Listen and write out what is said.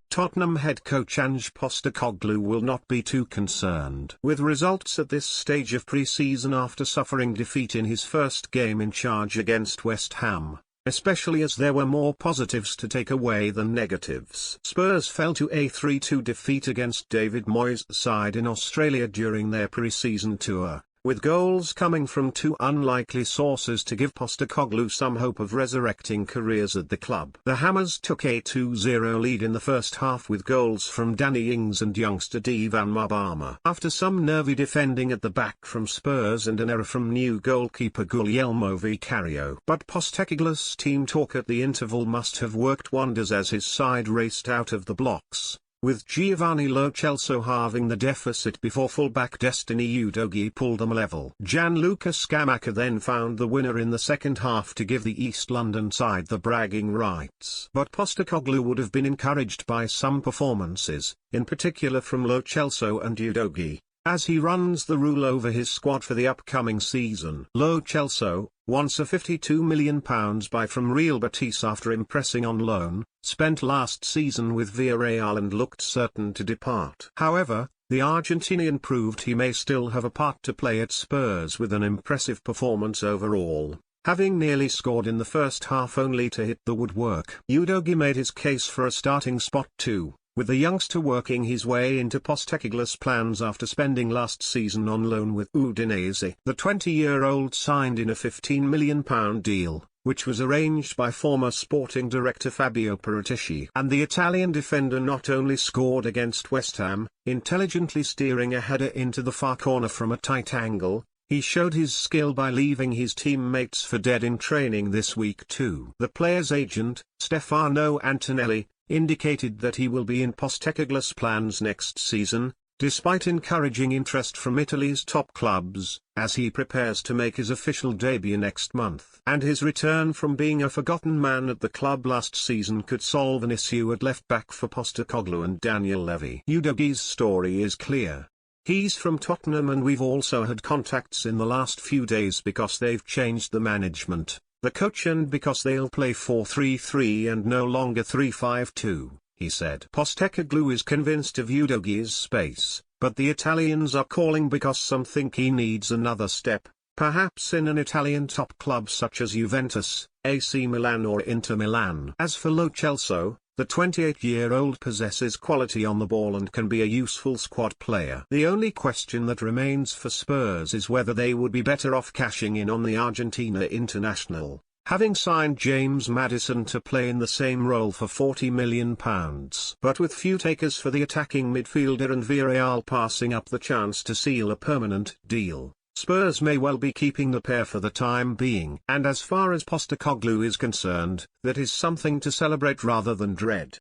Tottenham head coach Ange Postecoglu will not be too concerned with results at this stage of pre-season after suffering defeat in his first game in charge against West Ham, especially as there were more positives to take away than negatives. Spurs fell to a 3-2 defeat against David Moyes' side in Australia during their pre-season tour, with goals coming from two unlikely sources to give Postecoglou some hope of resurrecting careers at the club. The Hammers took a 2-0 lead in the first half with goals from Danny Ings and youngster Divan Mabama. After some nervy defending at the back from Spurs and an error from new goalkeeper Guglielmo Vicario. But Postecoglou's team talk at the interval must have worked wonders as his side raced out of the blocks, with Giovanni Lo Celso halving the deficit before fullback Destiny Udogie pulled them level. Gianluca Scamacca then found the winner in the second half to give the East London side the bragging rights. But Postecoglou would have been encouraged by some performances, in particular from Lo Celso and Udogie, as he runs the rule over his squad for the upcoming season. Lo Celso, once a £52 million buy from Real Betis after impressing on loan, spent last season with Villarreal and looked certain to depart. However, the Argentinian proved he may still have a part to play at Spurs with an impressive performance overall, having nearly scored in the first half only to hit the woodwork. Udogie made his case for a starting spot too, with the youngster working his way into Postecoglou's plans after spending last season on loan with Udinese. The 20-year-old signed in a £15 million deal, which was arranged by former sporting director Fabio Paratici. And the Italian defender not only scored against West Ham, intelligently steering a header into the far corner from a tight angle, he showed his skill by leaving his teammates for dead in training this week too. The player's agent, Stefano Antonelli, indicated that he will be in Postecoglou's plans next season, despite encouraging interest from Italy's top clubs, as he prepares to make his official debut next month. And his return from being a forgotten man at the club last season could solve an issue at left-back for Postecoglou and Daniel Levy. Udogie's story is clear. He's from Tottenham and we've also had contacts in the last few days because they've changed the management, the coach, and because they'll play 4-3-3 and no longer 3-5-2, he said. Postecoglou is convinced of Udogie's space, but the Italians are calling because some think he needs another step, perhaps in an Italian top club such as Juventus, AC Milan or Inter Milan. As for Lo Celso, the 28-year-old possesses quality on the ball and can be a useful squad player. The only question that remains for Spurs is whether they would be better off cashing in on the Argentina international, having signed James Maddison to play in the same role for £40 million. But with few takers for the attacking midfielder and Villarreal passing up the chance to seal a permanent deal, Spurs may well be keeping the pair for the time being. And as far as Postecoglou is concerned, that is something to celebrate rather than dread.